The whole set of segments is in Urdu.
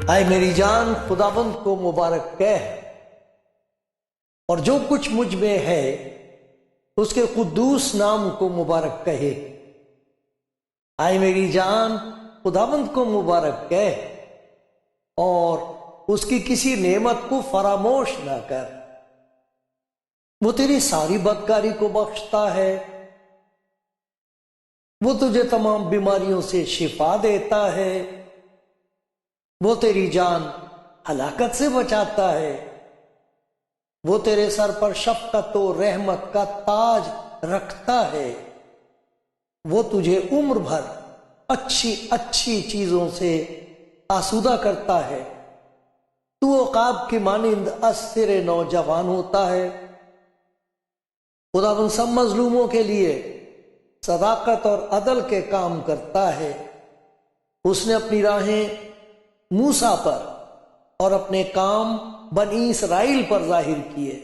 اے میری جان خداوند کو مبارک کہہ، اور جو کچھ مجھ میں ہے اس کے قدوس نام کو مبارک کہے۔ اے میری جان خداوند کو مبارک کہہ اور اس کی کسی نعمت کو فراموش نہ کر۔ وہ تیری ساری بدکاری کو بخشتا ہے، وہ تجھے تمام بیماریوں سے شفا دیتا ہے، وہ تیری جان ہلاکت سے بچاتا ہے، وہ تیرے سر پر شفقت و رحمت کا تاج رکھتا ہے، وہ تجھے عمر بھر اچھی اچھی چیزوں سے آسودہ کرتا ہے، تو عقاب کی مانند اسر نوجوان ہوتا ہے۔ خداوند سب مظلوموں کے لیے صداقت اور عدل کے کام کرتا ہے۔ اس نے اپنی راہیں موسیٰ پر اور اپنے کام بنی اسرائیل پر ظاہر کیے۔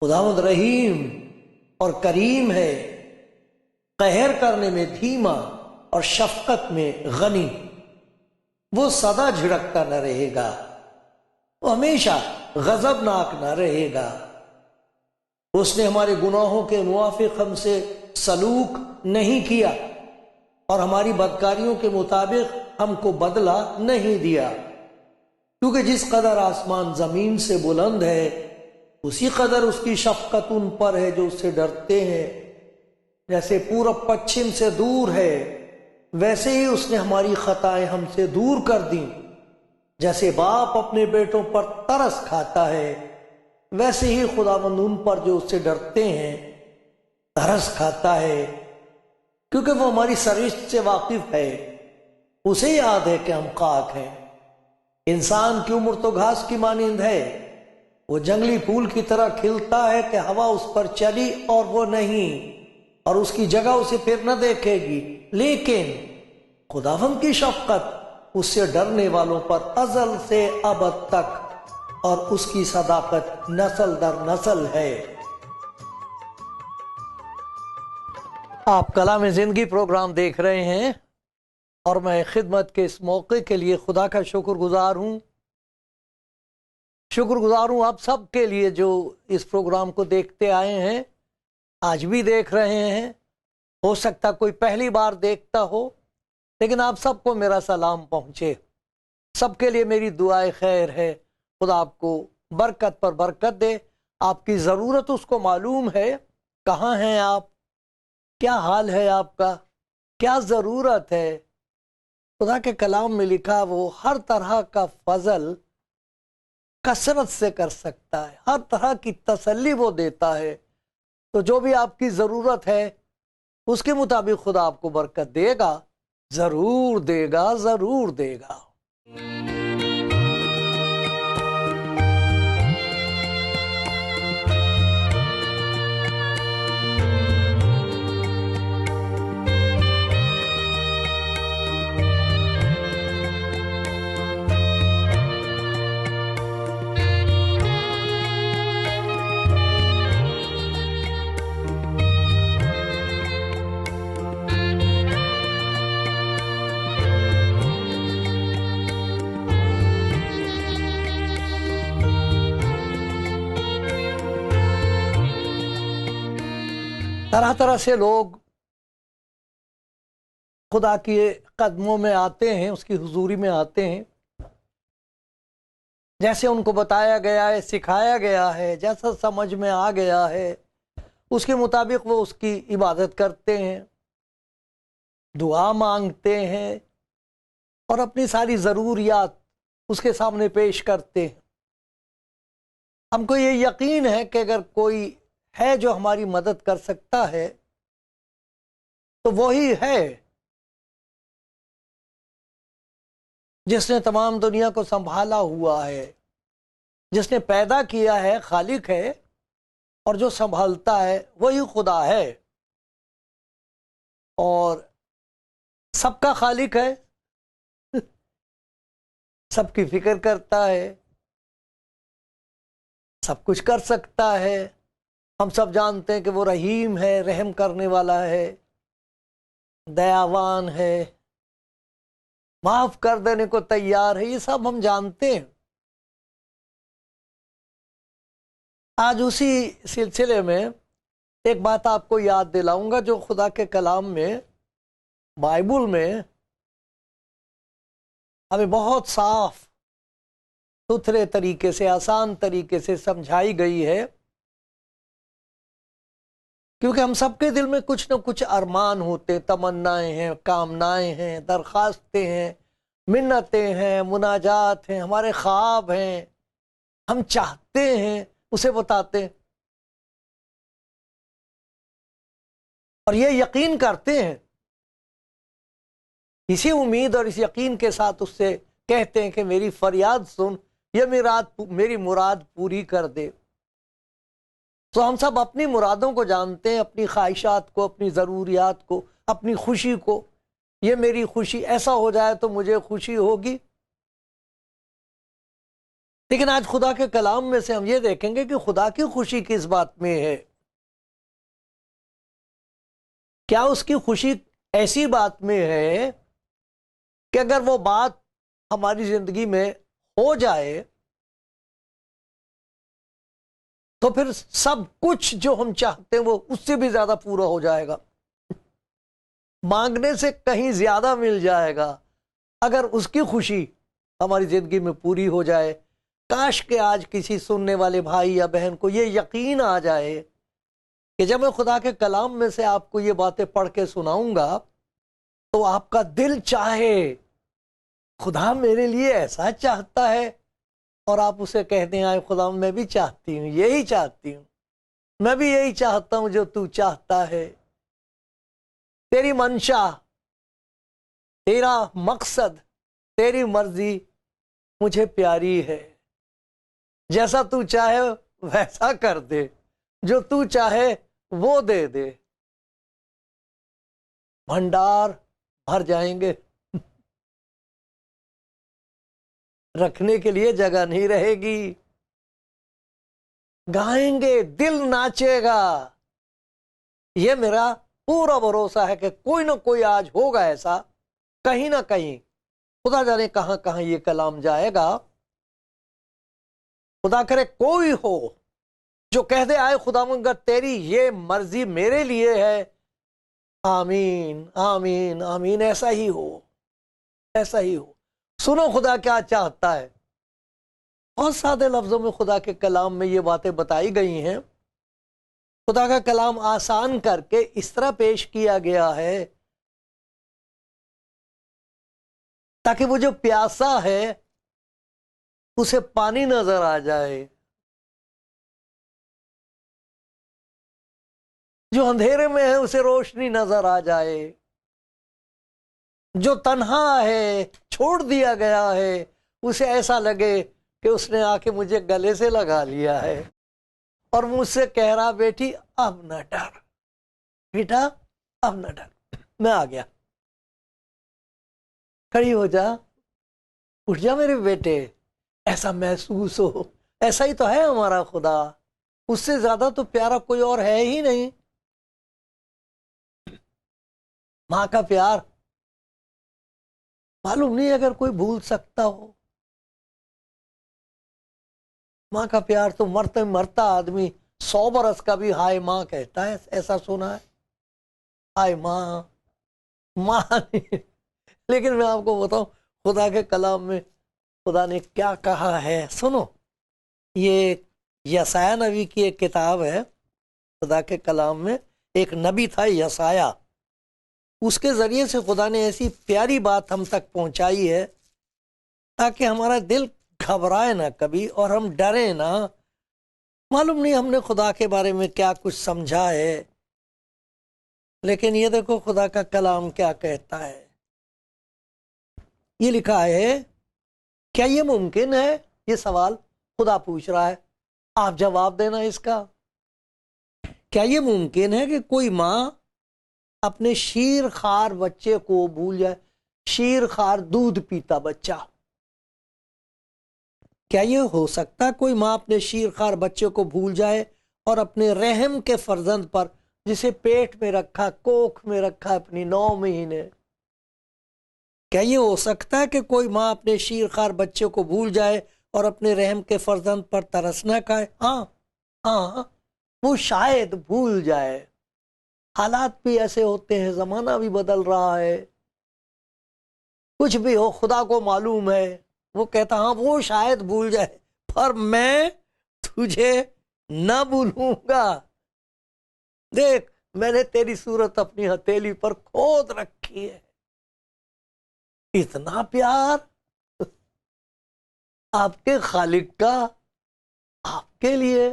خداوند رحیم اور کریم ہے، قہر کرنے میں دھیما اور شفقت میں غنی۔ وہ سدا جھڑکتا نہ رہے گا، وہ ہمیشہ غضبناک نہ رہے گا۔ اس نے ہمارے گناہوں کے موافق ہم سے سلوک نہیں کیا اور ہماری بدکاریوں کے مطابق ہم کو بدلہ نہیں دیا، کیونکہ جس قدر آسمان زمین سے بلند ہے اسی قدر اس کی شفقت ان پر ہے جو اس سے ڈرتے ہیں۔ جیسے پورب پچھم سے دور ہے ویسے ہی اس نے ہماری خطائیں ہم سے دور کر دیں۔ جیسے باپ اپنے بیٹوں پر ترس کھاتا ہے ویسے ہی خداوند ان پر جو اس سے ڈرتے ہیں ترس کھاتا ہے، کیونکہ وہ ہماری سرشت سے واقف ہے۔ اسے یاد ہے کہ ہم خاک ہیں۔ انسان کی عمر تو گھاس کی مانند ہے، وہ جنگلی پھول کی طرح کھلتا ہے کہ ہوا اس پر چلی اور وہ نہیں، اور اس کی جگہ اسے پھر نہ دیکھے گی۔ لیکن خداوند کی شفقت اس سے ڈرنے والوں پر ازل سے ابد تک، اور اس کی صداقت نسل در نسل ہے۔ آپ کلام زندگی پروگرام دیکھ رہے ہیں اور میں خدمت کے اس موقع کے لیے خدا کا شکر گزار ہوں۔ شکر گزار ہوں آپ سب کے لیے جو اس پروگرام کو دیکھتے آئے ہیں، آج بھی دیکھ رہے ہیں۔ ہو سکتا کوئی پہلی بار دیکھتا ہو، لیکن آپ سب کو میرا سلام پہنچے۔ سب کے لیے میری دعائے خیر ہے۔ خدا آپ کو برکت پر برکت دے۔ آپ کی ضرورت اس کو معلوم ہے۔ کہاں ہیں آپ؟ کیا حال ہے آپ کا؟ کیا ضرورت ہے؟ خدا کے کلام میں لکھا وہ ہر طرح کا فضل کثرت سے کر سکتا ہے، ہر طرح کی تسلی وہ دیتا ہے۔ تو جو بھی آپ کی ضرورت ہے اس کے مطابق خدا آپ کو برکت دے گا، ضرور دے گا، ضرور دے گا۔ طرح طرح سے لوگ خدا کے قدموں میں آتے ہیں، اس کی حضوری میں آتے ہیں، جیسے ان کو بتایا گیا ہے، سکھایا گیا ہے، جیسا سمجھ میں آ گیا ہے اس کے مطابق وہ اس کی عبادت کرتے ہیں، دعا مانگتے ہیں اور اپنی ساری ضروریات اس کے سامنے پیش کرتے ہیں۔ ہم کو یہ یقین ہے کہ اگر کوئی ہے جو ہماری مدد کر سکتا ہے تو وہی ہے جس نے تمام دنیا کو سنبھالا ہوا ہے۔ جس نے پیدا کیا ہے خالق ہے، اور جو سنبھالتا ہے وہی خدا ہے، اور سب کا خالق ہے، سب کی فکر کرتا ہے، سب کچھ کر سکتا ہے۔ ہم سب جانتے ہیں کہ وہ رحیم ہے، رحم کرنے والا ہے، دیاوان ہے، معاف کر دینے کو تیار ہے، یہ سب ہم جانتے ہیں۔ آج اسی سلسلے میں ایک بات آپ کو یاد دلاؤں گا جو خدا کے کلام میں، بائبل میں ہمیں بہت صاف ستھرے طریقے سے، آسان طریقے سے سمجھائی گئی ہے، کیونکہ ہم سب کے دل میں کچھ نہ کچھ ارمان ہوتے، تمنائیں ہیں، کامنائیں ہیں، درخواستیں ہیں، منتیں ہیں، مناجات ہیں، ہمارے خواب ہیں، ہم چاہتے ہیں، اسے بتاتے ہیں، اور یہ یقین کرتے ہیں، اسی امید اور اس یقین کے ساتھ اس سے کہتے ہیں کہ میری فریاد سن، یہ میری مراد پوری کر دے۔ تو ہم سب اپنی مرادوں کو جانتے ہیں، اپنی خواہشات کو، اپنی ضروریات کو، اپنی خوشی کو، یہ میری خوشی، ایسا ہو جائے تو مجھے خوشی ہوگی۔ لیکن آج خدا کے کلام میں سے ہم یہ دیکھیں گے کہ خدا کی خوشی کس بات میں ہے۔ کیا اس کی خوشی ایسی بات میں ہے کہ اگر وہ بات ہماری زندگی میں ہو جائے تو پھر سب کچھ جو ہم چاہتے ہیں وہ اس سے بھی زیادہ پورا ہو جائے گا، مانگنے سے کہیں زیادہ مل جائے گا، اگر اس کی خوشی ہماری زندگی میں پوری ہو جائے۔ کاش کہ آج کسی سننے والے بھائی یا بہن کو یہ یقین آ جائے کہ جب میں خدا کے کلام میں سے آپ کو یہ باتیں پڑھ کے سناؤں گا تو آپ کا دل چاہے، خدا میرے لیے ایسا چاہتا ہے، اور آپ اسے کہتے ہیں آئے خدا میں بھی چاہتی ہوں، یہی چاہتی ہوں، میں بھی یہی چاہتا ہوں جو تو چاہتا ہے، تیری منشا، تیرا مقصد، تیری مرضی مجھے پیاری ہے، جیسا تو چاہے ویسا کر دے، جو تو چاہے وہ دے دے، بھنڈار بھر جائیں گے، رکھنے کے لیے جگہ نہیں رہے گی، گائیں گے، دل ناچے گا۔ یہ میرا پورا بھروسہ ہے کہ کوئی نہ کوئی آج ہوگا ایسا، کہیں نہ کہیں، خدا جانے کہاں کہاں یہ کلام جائے گا، خدا کرے کوئی ہو جو کہہ دے آئے خدا مگر تیری یہ مرضی میرے لیے ہے، آمین آمین آمین، ایسا ہی ہو، ایسا ہی ہو۔ سنو خدا کیا چاہتا ہے۔ بہت سادے لفظوں میں خدا کے کلام میں یہ باتیں بتائی گئی ہیں۔ خدا کا کلام آسان کر کے اس طرح پیش کیا گیا ہے تاکہ وہ جو پیاسا ہے اسے پانی نظر آ جائے، جو اندھیرے میں ہے اسے روشنی نظر آ جائے، جو تنہا ہے، چھوڑ دیا گیا ہے، اسے ایسا لگے کہ اس نے آ کے مجھے گلے سے لگا لیا ہے اور مجھ سے کہہ رہا بیٹی اب نہ ڈر، بیٹا اب نہ ڈر، میں آ گیا، کھڑی ہو جا، اٹھ جا میرے بیٹے، ایسا محسوس ہو۔ ایسا ہی تو ہے ہمارا خدا، اس سے زیادہ تو پیارا کوئی اور ہے ہی نہیں۔ ماں کا پیار معلوم نہیں اگر کوئی بھول سکتا ہو، ماں کا پیار تو مرتے مرتا آدمی 100 برس کا بھی ہائے ماں کہتا ہے، ایسا سنا ہے، ہائے ماں، ماں نہیں۔ لیکن میں آپ کو بتاؤں خدا کے کلام میں خدا نے کیا کہا ہے، سنو، یہ یسایہ نبی کی ایک کتاب ہے، خدا کے کلام میں ایک نبی تھا یسایہ، اس کے ذریعے سے خدا نے ایسی پیاری بات ہم تک پہنچائی ہے تاکہ ہمارا دل گھبرائے نہ کبھی اور ہم ڈریں نہ۔ معلوم نہیں ہم نے خدا کے بارے میں کیا کچھ سمجھا ہے، لیکن یہ دیکھو خدا کا کلام کیا کہتا ہے۔ یہ لکھا ہے، کیا یہ ممکن ہے، یہ سوال، خدا پوچھ رہا ہے، آپ جواب دینا اس کا۔ کیا یہ ممکن ہے کہ کوئی ماں اپنے شیر خوار بچے کو بھول جائے؟ شیر خوار دودھ پیتا بچہ، کیا یہ ہو سکتا ہے کوئی ماں اپنے شیر خوار بچے کو بھول جائے اور اپنے رحم کے فرزند پر، جسے پیٹ میں رکھا، کوکھ میں رکھا اپنی 9 مہینے، کیا یہ ہو سکتا ہے کہ کوئی ماں اپنے شیر خوار بچے کو بھول جائے اور اپنے رحم کے فرزند پر ترس نہ کھائے؟ ہاں ہاں، وہ شاید بھول جائے۔ حالات بھی ایسے ہوتے ہیں، زمانہ بھی بدل رہا ہے، کچھ بھی ہو خدا کو معلوم ہے۔ وہ کہتا ہاں وہ شاید بھول جائے، پر میں تجھے نہ بھولوں گا۔ دیکھ، میں نے تیری صورت اپنی ہتھیلی پر کھود رکھی ہے۔ اتنا پیار آپ کے خالق کا آپ کے لیے،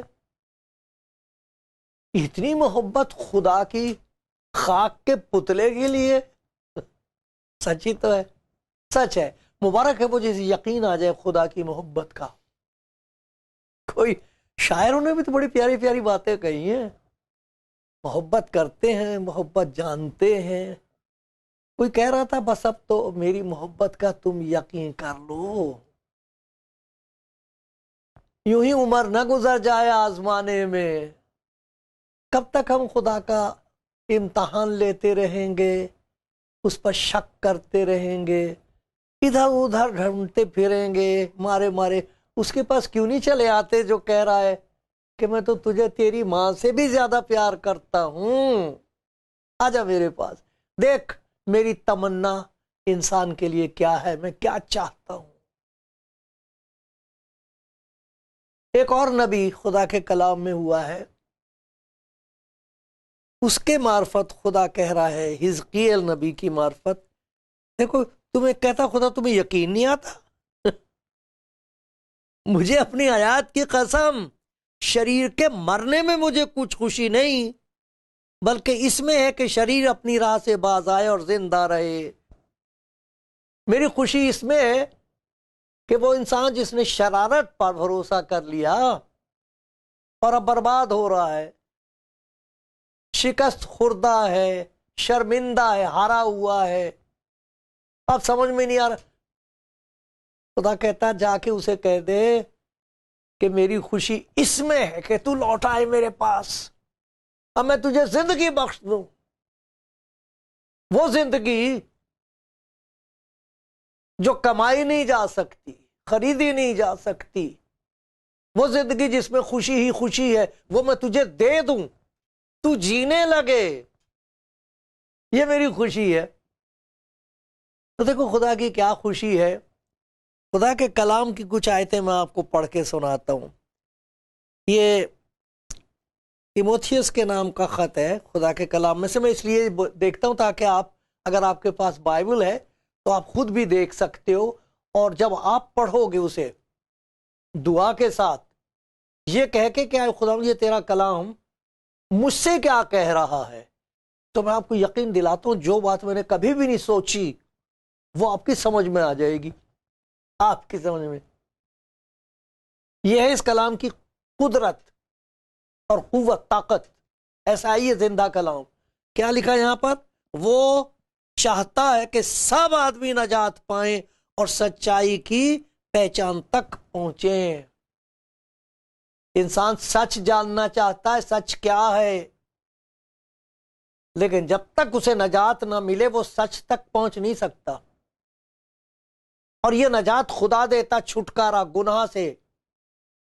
اتنی محبت خدا کی خاک کے پتلے کے لیے، سچی تو ہے، سچ ہے۔ مبارک ہے وہ جسے یقین آ جائے خدا کی محبت کا۔ کوئی شاعروں نے بھی تو بڑی پیاری پیاری باتیں کہی ہیں، محبت کرتے ہیں، محبت جانتے ہیں۔ کوئی کہہ رہا تھا بس اب تو میری محبت کا تم یقین کر لو، یوں ہی عمر نہ گزر جائے آزمانے میں۔ کب تک ہم خدا کا امتحان لیتے رہیں گے، اس پر شک کرتے رہیں گے، ادھر ادھر ڈھونڈتے پھریں گے، مارے مارے اس کے پاس کیوں نہیں چلے آتے جو کہہ رہا ہے کہ میں تو تجھے تیری ماں سے بھی زیادہ پیار کرتا ہوں، آجا میرے پاس، دیکھ میری تمنا انسان کے لیے کیا ہے، میں کیا چاہتا ہوں۔ ایک اور نبی خدا کے کلام میں ہوا ہے، اس کے معرفت خدا کہہ رہا ہے، حزقیل نبی کی معرفت، دیکھو تمہیں کہتا خدا تمہیں یقین نہیں آتا؟ مجھے اپنی حیات کی قسم، شریر کے مرنے میں مجھے کچھ خوشی نہیں، بلکہ اس میں ہے کہ شریر اپنی راہ سے باز آئے اور زندہ رہے۔ میری خوشی اس میں ہے کہ وہ انسان جس نے شرارت پر بھروسہ کر لیا اور اب برباد ہو رہا ہے، شکست خوردہ ہے، شرمندہ ہے، ہارا ہوا ہے، اب سمجھ میں نہیں آ رہا، خدا کہتا جا کے اسے کہہ دے کہ میری خوشی اس میں ہے کہ تو لوٹ آئے میرے پاس، اب میں تجھے زندگی بخش دوں، وہ زندگی جو کمائی نہیں جا سکتی، خریدی نہیں جا سکتی، وہ زندگی جس میں خوشی ہی خوشی ہے، وہ میں تجھے دے دوں، تو جینے لگے، یہ میری خوشی ہے۔ تو دیکھو خدا کی کیا خوشی ہے۔ خدا کے کلام کی کچھ آیتیں میں آپ کو پڑھ کے سناتا ہوں۔ یہ تیموتھیوس کے نام کا خط ہے، خدا کے کلام میں سے میں اس لیے دیکھتا ہوں تاکہ آپ، اگر آپ کے پاس بائبل ہے تو آپ خود بھی دیکھ سکتے ہو، اور جب آپ پڑھو گے اسے دعا کے ساتھ یہ کہہ کے کہ اے خدا یہ تیرا کلام مجھ سے کیا کہہ رہا ہے، تو میں آپ کو یقین دلاتا ہوں جو بات میں نے کبھی بھی نہیں سوچی وہ آپ کی سمجھ میں آ جائے گی، آپ کی سمجھ میں۔ یہ ہے اس کلام کی قدرت اور قوت، طاقت، ایسا ہی ہے زندہ کلام۔ کیا لکھا یہاں پر؟ وہ چاہتا ہے کہ سب آدمی نجات پائیں اور سچائی کی پہچان تک پہنچیں۔ انسان سچ جاننا چاہتا ہے، سچ کیا ہے، لیکن جب تک اسے نجات نہ ملے وہ سچ تک پہنچ نہیں سکتا۔ اور یہ نجات خدا دیتا، چھٹکارا گناہ سے،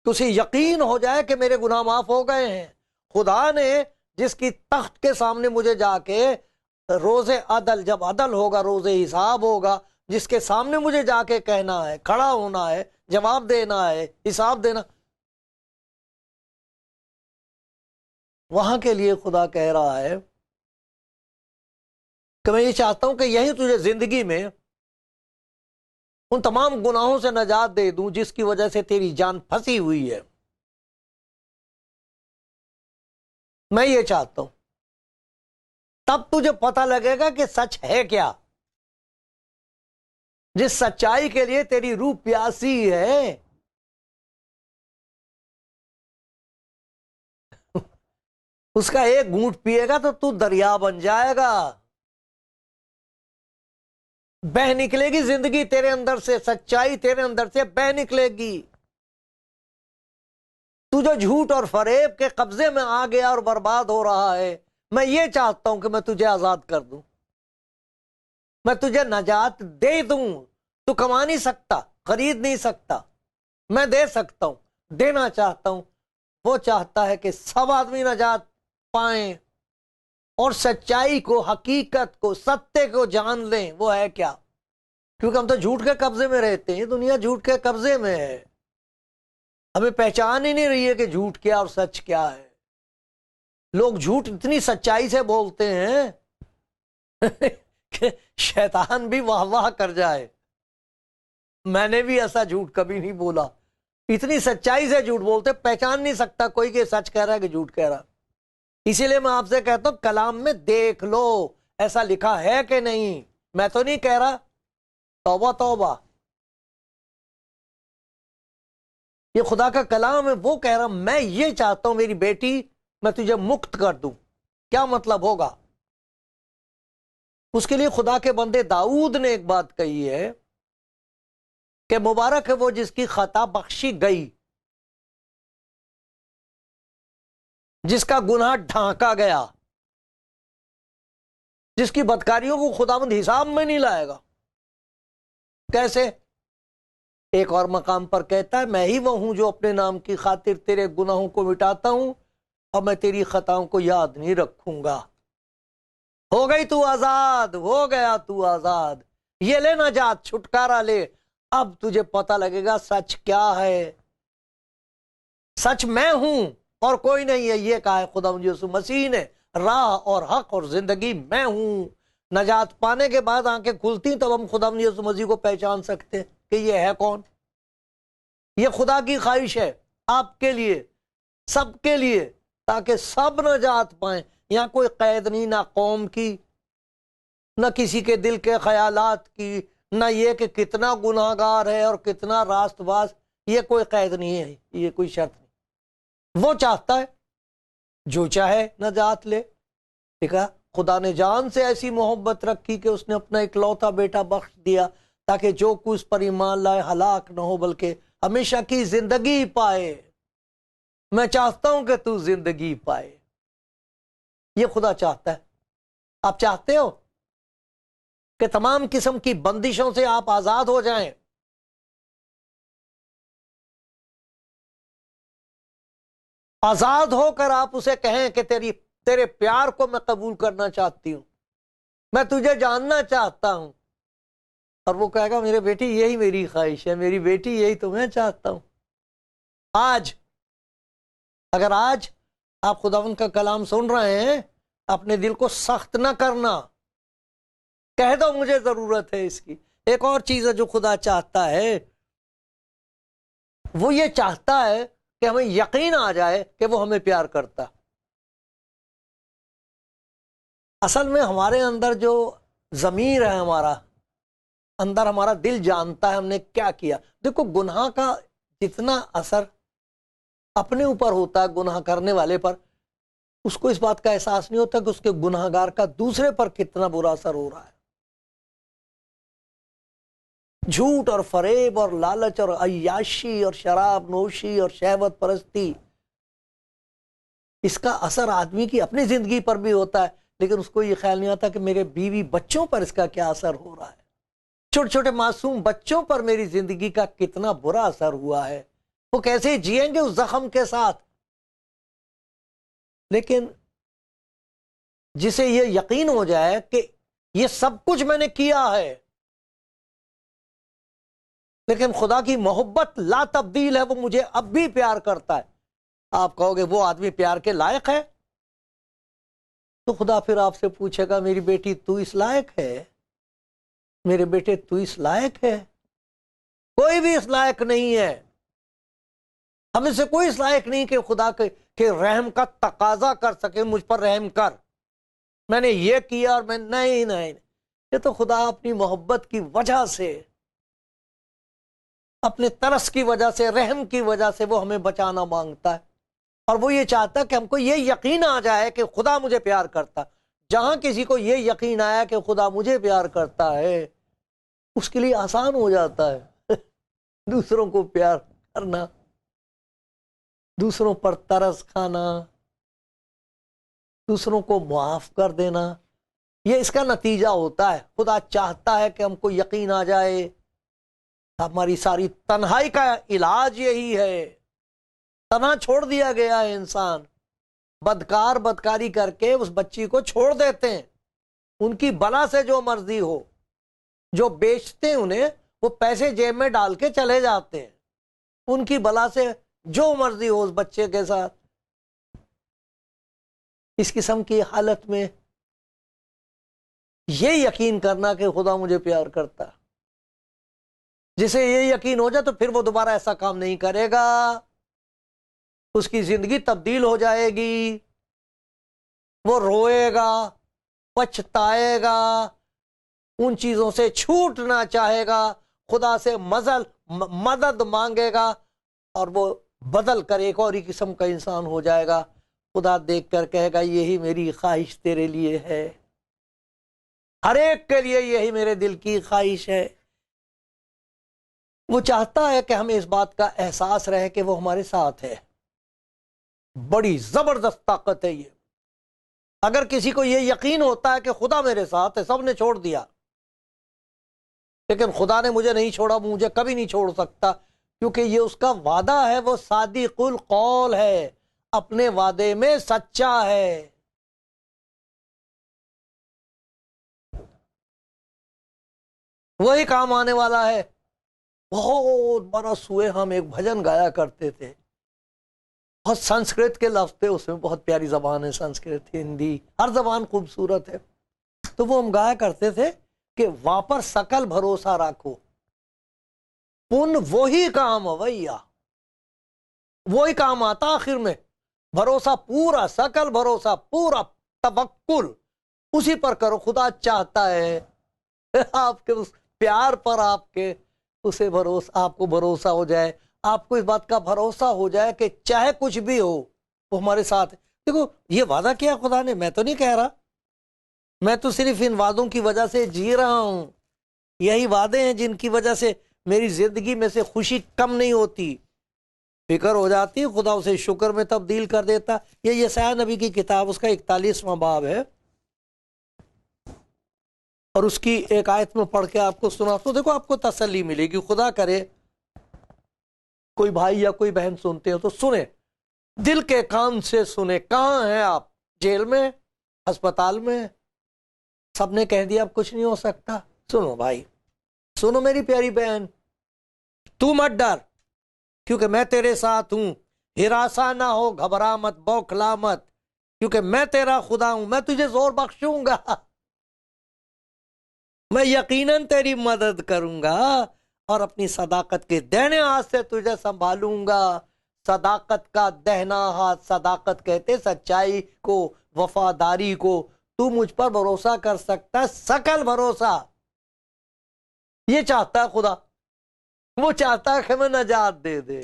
کہ اسے یقین ہو جائے کہ میرے گناہ معاف ہو گئے ہیں۔ خدا نے جس کی تخت کے سامنے مجھے جا کے روز عدل، جب عدل ہوگا، روز حساب ہوگا، جس کے سامنے مجھے جا کے کہنا ہے، کھڑا ہونا ہے، جواب دینا ہے، حساب دینا، وہاں کے لیے خدا کہہ رہا ہے کہ میں یہ چاہتا ہوں کہ یہی تجھے زندگی میں ان تمام گناہوں سے نجات دے دوں جس کی وجہ سے تیری جان پھنسی ہوئی ہے۔ میں یہ چاہتا ہوں، تب تجھے پتہ لگے گا کہ سچ ہے کیا، جس سچائی کے لیے تیری روح پیاسی ہے، اس کا ایک گھونٹ پیے گا تو دریا بن جائے گا، بہہ نکلے گی زندگی تیرے اندر سے، سچائی تیرے اندر سے بہہ نکلے گی۔ تو جو جھوٹ اور فریب کے قبضے میں آ گیا اور برباد ہو رہا ہے، میں یہ چاہتا ہوں کہ میں تجھے آزاد کر دوں، میں تجھے نجات دے دوں۔ تو کما نہیں سکتا، خرید نہیں سکتا، میں دے سکتا ہوں، دینا چاہتا ہوں۔ وہ چاہتا ہے کہ سب آدمی نجات پائیں اور سچائی کو، حقیقت کو، ستے کو جان لیں۔ وہ ہے کیا؟ کیونکہ ہم تو جھوٹ کے قبضے میں رہتے ہیں، دنیا جھوٹ کے قبضے میں ہے، ہمیں پہچان ہی نہیں رہی ہے کہ جھوٹ کیا اور سچ کیا ہے۔ لوگ جھوٹ اتنی سچائی سے بولتے ہیں کہ شیطان بھی واہ واہ کر جائے۔ میں نے بھی ایسا جھوٹ کبھی نہیں بولا، اتنی سچائی سے جھوٹ بولتے، پہچان نہیں سکتا کوئی کہ سچ کہہ رہا ہے کہ جھوٹ کہہ رہا۔ اسی لیے میں آپ سے کہتا ہوں کلام میں دیکھ لو ایسا لکھا ہے کہ نہیں۔ میں تو نہیں کہہ رہا، توبہ توبہ، یہ خدا کا کلام ہے، وہ کہہ رہا میں یہ چاہتا ہوں میری بیٹی میں تجھے مکت کر دوں۔ کیا مطلب ہوگا؟ اس کے لیے خدا کے بندے داؤد نے ایک بات کہی ہے کہ مبارک ہے وہ جس کی خطا بخشی گئی، جس کا گناہ ڈھانکا گیا، جس کی بدکاریوں کو خداوند حساب میں نہیں لائے گا۔ کیسے؟ ایک اور مقام پر کہتا ہے میں ہی وہ ہوں جو اپنے نام کی خاطر تیرے گناہوں کو مٹاتا ہوں اور میں تیری خطاؤں کو یاد نہیں رکھوں گا۔ ہو گئی تو آزاد، ہو گیا تو آزاد، یہ لے نجات، چھٹکارا لے۔ اب تجھے پتہ لگے گا سچ کیا ہے۔ سچ میں ہوں اور کوئی نہیں ہے، یہ کہا ہے خدا یسوع مسیح نے، راہ اور حق اور زندگی میں ہوں۔ نجات پانے کے بعد آنکھیں کھلتی تب ہم خدا یسوع مسیح کو پہچان سکتے کہ یہ ہے کون۔ یہ خدا کی خواہش ہے آپ کے لیے، سب کے لیے، تاکہ سب نجات پائیں۔ یہاں کوئی قید نہیں، نہ قوم کی، نہ کسی کے دل کے خیالات کی، نہ یہ کہ کتنا گناہ گار ہے اور کتنا راست باز، یہ کوئی قید نہیں ہے، یہ کوئی شرط نہیں۔ وہ چاہتا ہے جو چاہے نجات لے۔ دیکھا خدا نے جان سے ایسی محبت رکھی کہ اس نے اپنا اکلوتا بیٹا بخش دیا تاکہ جو کوئی اس پر ایمان لائے ہلاک نہ ہو بلکہ ہمیشہ کی زندگی پائے۔ میں چاہتا ہوں کہ تو زندگی پائے، یہ خدا چاہتا ہے۔ آپ چاہتے ہو کہ تمام قسم کی بندشوں سے آپ آزاد ہو جائیں؟ آزاد ہو کر آپ اسے کہیں کہ تیرے پیار کو میں قبول کرنا چاہتی ہوں، میں تجھے جاننا چاہتا ہوں، اور وہ کہے گا میرے بیٹی یہی میری خواہش ہے، میری بیٹی یہی تو میں چاہتا ہوں۔ اگر آج آپ خداوند کا کلام سن رہے ہیں، اپنے دل کو سخت نہ کرنا، کہہ دو مجھے ضرورت ہے اس کی۔ ایک اور چیز ہے جو خدا چاہتا ہے، وہ یہ چاہتا ہے کہ ہمیں یقین آ جائے کہ وہ ہمیں پیار کرتا۔ اصل میں ہمارے اندر جو ضمیر ہے، ہمارا اندر ہمارا دل جانتا ہے ہم نے کیا کیا۔ دیکھو گناہ کا جتنا اثر اپنے اوپر ہوتا ہے گناہ کرنے والے پر، اس کو اس بات کا احساس نہیں ہوتا کہ اس کے گناہ گار کا دوسرے پر کتنا برا اثر ہو رہا ہے۔ جھوٹ اور فریب اور لالچ اور عیاشی اور شراب نوشی اور شہوت پرستی، اس کا اثر آدمی کی اپنی زندگی پر بھی ہوتا ہے، لیکن اس کو یہ خیال نہیں آتا کہ میرے بیوی بچوں پر اس کا کیا اثر ہو رہا ہے، چھوٹے چھوٹے معصوم بچوں پر میری زندگی کا کتنا برا اثر ہوا ہے، وہ کیسے جئیں گے اس زخم کے ساتھ۔ لیکن جسے یہ یقین ہو جائے کہ یہ سب کچھ میں نے کیا ہے، لیکن خدا کی محبت لا تبدیل ہے، وہ مجھے اب بھی پیار کرتا ہے، آپ کہو گے وہ آدمی پیار کے لائق ہے؟ تو خدا پھر آپ سے پوچھے گا میری بیٹی تو اس لائق ہے، میرے بیٹے تو اس لائق ہے؟ کوئی بھی اس لائق نہیں ہے، ہمیں سے کوئی اس لائق نہیں کہ خدا کے رحم کا تقاضا کر سکے، مجھ پر رحم کر، میں نے یہ کیا اور میں نہیں۔ یہ تو خدا اپنی محبت کی وجہ سے، اپنے ترس کی وجہ سے، رحم کی وجہ سے وہ ہمیں بچانا مانگتا ہے۔ اور وہ یہ چاہتا کہ ہم کو یہ یقین آ جائے کہ خدا مجھے پیار کرتا. جہاں کسی کو یہ یقین آیا کہ خدا مجھے پیار کرتا ہے، اس کے لیے آسان ہو جاتا ہے دوسروں کو پیار کرنا، دوسروں پر ترس کھانا، دوسروں کو معاف کر دینا. یہ اس کا نتیجہ ہوتا ہے. خدا چاہتا ہے کہ ہم کو یقین آ جائے. ہماری ساری تنہائی کا علاج یہی ہے. تنہا چھوڑ دیا گیا ہے انسان. بدکار بدکاری کر کے اس بچی کو چھوڑ دیتے ہیں. ان کی بلا سے جو مرضی ہو. جو بیچتے ہیں انہیں، وہ پیسے جیب میں ڈال کے چلے جاتے ہیں. ان کی بلا سے جو مرضی ہو اس بچے کے ساتھ. اس قسم کی حالت میں یہ یقین کرنا کہ خدا مجھے پیار کرتا، جسے یہ یقین ہو جائے تو پھر وہ دوبارہ ایسا کام نہیں کرے گا. اس کی زندگی تبدیل ہو جائے گی. وہ روئے گا، پچھتائے گا، ان چیزوں سے چھوٹنا چاہے گا، خدا سے مدد مانگے گا، اور وہ بدل کر ایک اور ہی قسم کا انسان ہو جائے گا. خدا دیکھ کر کہے گا یہی میری خواہش تیرے لیے ہے. ہر ایک کے لیے یہی میرے دل کی خواہش ہے. وہ چاہتا ہے کہ ہمیں اس بات کا احساس رہے کہ وہ ہمارے ساتھ ہے. بڑی زبردست طاقت ہے یہ. اگر کسی کو یہ یقین ہوتا ہے کہ خدا میرے ساتھ ہے، سب نے چھوڑ دیا لیکن خدا نے مجھے نہیں چھوڑا، مجھے کبھی نہیں چھوڑ سکتا، کیونکہ یہ اس کا وعدہ ہے. وہ صادق القول ہے، اپنے وعدے میں سچا ہے. وہی کام آنے والا ہے. بہت برس ہوئے ہم ایک بھجن گایا کرتے تھے. بہت سنسکرت کے لفظ تھے اس میں. بہت پیاری زبان ہے سنسکرت، ہندی، ہر زبان خوبصورت ہے. تو وہ ہم گایا کرتے تھے کہ واپر سکل بھروسہ رکھو، پن وہی کام اویا. وہی کام آتا آخر میں. بھروسہ پورا، سکل بھروسہ پورا، توکل اسی پر کرو. خدا چاہتا ہے آپ کے اس پیار پر، آپ کے اسے بھروسہ، آپ کو بھروسہ ہو جائے، آپ کو اس بات کا بھروسہ ہو جائے کہ چاہے کچھ بھی ہو وہ ہمارے ساتھ ہے. دیکھو یہ وعدہ کیا خدا نے، میں تو نہیں کہہ رہا، میں تو صرف ان وعدوں کی وجہ سے جی رہا ہوں. یہی وعدے ہیں جن کی وجہ سے میری زندگی میں سے خوشی کم نہیں ہوتی، فکر ہو جاتی، خدا اسے شکر میں تبدیل کر دیتا. یہ یسعیاہ نبی کی کتاب، اس کا 41واں باب ہے، اور اس کی ایک آیت میں پڑھ کے آپ کو سنا تو دیکھو آپ کو تسلی ملے گی. خدا کرے کوئی بھائی یا کوئی بہن سنتے ہو تو سنیں، دل کے کان سے سنیں. کہاں ہیں آپ؟ جیل میں، ہسپتال میں؟ سب نے کہہ دیا اب کچھ نہیں ہو سکتا. سنو بھائی، سنو میری پیاری بہن، تو مت ڈر، کیونکہ میں تیرے ساتھ ہوں. ہراساں نہ ہو، گھبرا مت، بوکھلا مت، کیونکہ میں تیرا خدا ہوں. میں تجھے زور بخشوں گا، میں یقیناً تیری مدد کروں گا، اور اپنی صداقت کے دہنے ہاتھ سے تجھے سنبھالوں گا. صداقت کا دہنا ہاتھ، صداقت کہتے سچائی کو، وفاداری کو. تو مجھ پر بھروسہ کر سکتا ہے، سکل بھروسہ. یہ چاہتا ہے خدا. وہ چاہتا ہے کہ ہمیں نجات دے دے،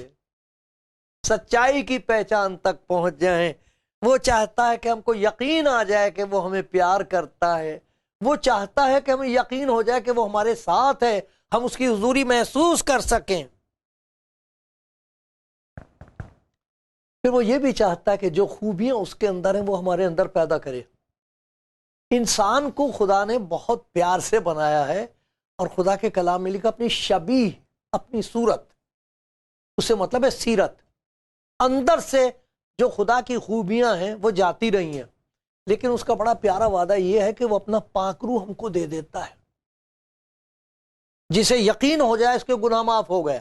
سچائی کی پہچان تک پہنچ جائیں. وہ چاہتا ہے کہ ہم کو یقین آ جائے کہ وہ ہمیں پیار کرتا ہے. وہ چاہتا ہے کہ ہمیں یقین ہو جائے کہ وہ ہمارے ساتھ ہے، ہم اس کی حضوری محسوس کر سکیں. پھر وہ یہ بھی چاہتا ہے کہ جو خوبیاں اس کے اندر ہیں وہ ہمارے اندر پیدا کرے. انسان کو خدا نے بہت پیار سے بنایا ہے، اور خدا کے کلام میں لکھا اپنی شبیہ، اپنی صورت، اس سے مطلب ہے سیرت. اندر سے جو خدا کی خوبیاں ہیں وہ جاتی رہی ہیں، لیکن اس کا بڑا پیارا وعدہ یہ ہے کہ وہ اپنا پاک روح ہم کو دے دیتا ہے. جسے یقین ہو جائے اس کے گناہ معاف ہو گئے،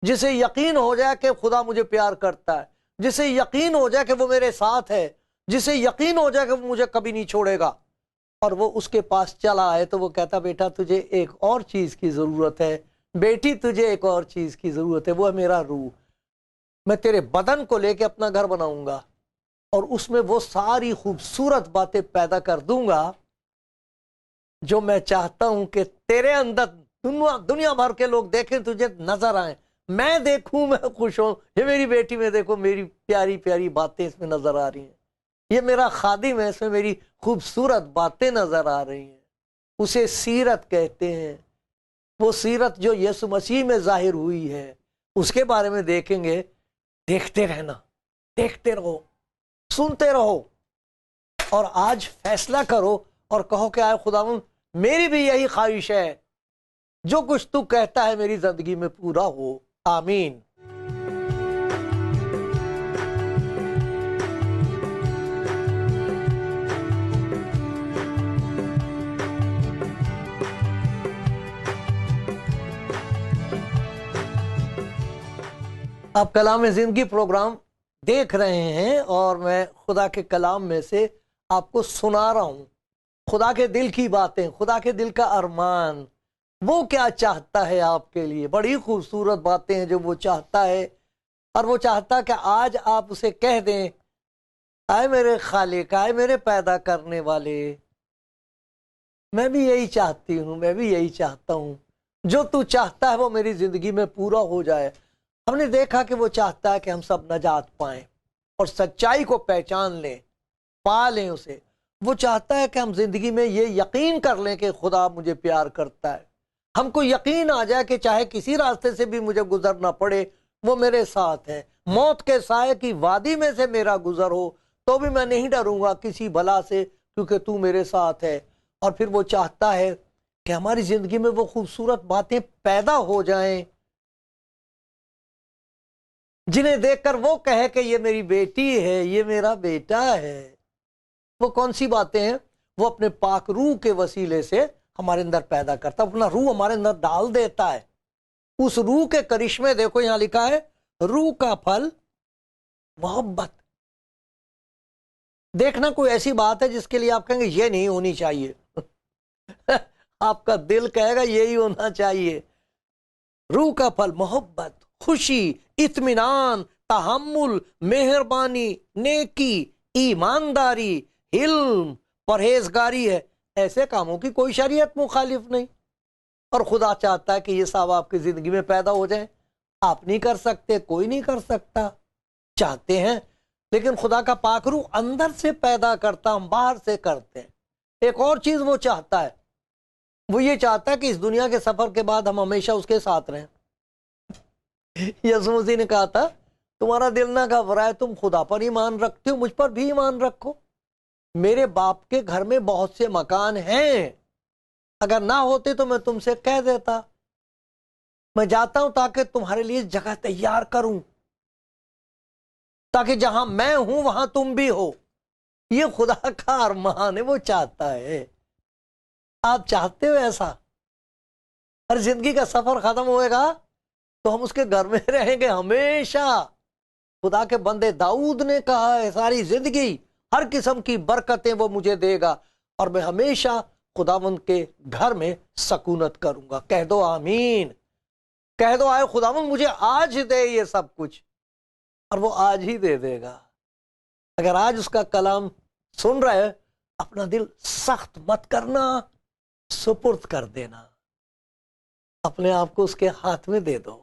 جسے یقین ہو جائے کہ خدا مجھے پیار کرتا ہے، جسے یقین ہو جائے کہ وہ میرے ساتھ ہے، جسے یقین ہو جائے کہ وہ مجھے کبھی نہیں چھوڑے گا، اور وہ اس کے پاس چلا آئے تو وہ کہتا بیٹا تجھے ایک اور چیز کی ضرورت ہے، بیٹی تجھے ایک اور چیز کی ضرورت ہے، وہ ہے میرا روح. میں تیرے بدن کو لے کے اپنا گھر بناؤں گا، اور اس میں وہ ساری خوبصورت باتیں پیدا کر دوں گا جو میں چاہتا ہوں کہ تیرے اندر دنیا بھر کے لوگ دیکھیں، تجھے نظر آئیں. میں دیکھوں میں خوش ہوں. یہ میری بیٹی میں دیکھو میری پیاری پیاری باتیں اس میں نظر آ رہی ہیں. یہ میرا خادم ہے، اس میں میری خوبصورت باتیں نظر آ رہی ہیں. اسے سیرت کہتے ہیں. وہ سیرت جو یسوع مسیح میں ظاہر ہوئی ہے اس کے بارے میں دیکھیں گے. دیکھتے رہنا، دیکھتے رہو، سنتے رہو، اور آج فیصلہ کرو اور کہو کہ آئے خداوند میری بھی یہی خواہش ہے، جو کچھ تو کہتا ہے میری زندگی میں پورا ہو. آمین. آپ کلام زندگی پروگرام دیکھ رہے ہیں اور میں خدا کے کلام میں سے آپ کو سنا رہا ہوں خدا کے دل کی باتیں، خدا کے دل کا ارمان. وہ کیا چاہتا ہے آپ کے لیے؟ بڑی خوبصورت باتیں ہیں جو وہ چاہتا ہے، اور وہ چاہتا کہ آج آپ اسے کہہ دیں آئے میرے خالق، آئے میرے پیدا کرنے والے، میں بھی یہی چاہتی ہوں، میں بھی یہی چاہتا ہوں، جو تو چاہتا ہے وہ میری زندگی میں پورا ہو جائے. ہم نے دیکھا کہ وہ چاہتا ہے کہ ہم سب نجات پائیں اور سچائی کو پہچان لیں، پا لیں اسے. وہ چاہتا ہے کہ ہم زندگی میں یہ یقین کر لیں کہ خدا مجھے پیار کرتا ہے. ہم کو یقین آ جائے کہ چاہے کسی راستے سے بھی مجھے گزرنا پڑے وہ میرے ساتھ ہے. موت کے سائے کی وادی میں سے میرا گزر ہو تو بھی میں نہیں ڈروں گا کسی بلا سے، کیونکہ تو میرے ساتھ ہے. اور پھر وہ چاہتا ہے کہ ہماری زندگی میں وہ خوبصورت باتیں پیدا ہو جائیں جنہیں دیکھ کر وہ کہے کہ یہ میری بیٹی ہے، یہ میرا بیٹا ہے. وہ کون سی باتیں ہیں؟ وہ اپنے پاک روح کے وسیلے سے ہمارے اندر پیدا کرتا ہے، اپنا روح ہمارے اندر ڈال دیتا ہے. اس روح کے کرشمے دیکھو یہاں لکھا ہے روح کا پھل محبت. دیکھنا کوئی ایسی بات ہے جس کے لیے آپ کہیں گے یہ نہیں ہونی چاہیے آپ کا دل کہے گا یہی ہونا چاہیے. روح کا پھل محبت، خوشی، اطمینان، تحمل، مہربانی، نیکی، ایمانداری، علم، پرہیزگاری ہے. ایسے کاموں کی کوئی شریعت مخالف نہیں. اور خدا چاہتا ہے کہ یہ سب آپ کی زندگی میں پیدا ہو جائیں. آپ نہیں کر سکتے، کوئی نہیں کر سکتا. چاہتے ہیں لیکن خدا کا پاک روح اندر سے پیدا کرتا، ہم باہر سے کرتے ہیں. ایک اور چیز وہ چاہتا ہے، وہ یہ چاہتا ہے کہ اس دنیا کے سفر کے بعد ہم ہمیشہ اس کے ساتھ رہیں. یسوع مسیح نے کہا تھا تمہارا دل نہ گھبرائے، تم خدا پر ایمان رکھتے ہو، مجھ پر بھی ایمان رکھو. میرے باپ کے گھر میں بہت سے مکان ہیں، اگر نہ ہوتے تو میں تم سے کہہ دیتا. میں جاتا ہوں تاکہ تمہارے لیے جگہ تیار کروں، تاکہ جہاں میں ہوں وہاں تم بھی ہو. یہ خدا کا ارمان ہے، وہ چاہتا ہے. آپ چاہتے ہو ایسا؟ ہر زندگی کا سفر ختم ہوئے گا تو ہم اس کے گھر میں رہیں گے ہمیشہ. خدا کے بندے داؤد نے کہا ہے ساری زندگی ہر قسم کی برکتیں وہ مجھے دے گا اور میں ہمیشہ خداوند کے گھر میں سکونت کروں گا. کہہ دو آمین. کہہ دو آئے خداوند مجھے آج دے یہ سب کچھ، اور وہ آج ہی دے دے گا. اگر آج اس کا کلام سن رہے اپنا دل سخت مت کرنا، سپرد کر دینا، اپنے آپ کو اس کے ہاتھ میں دے دو.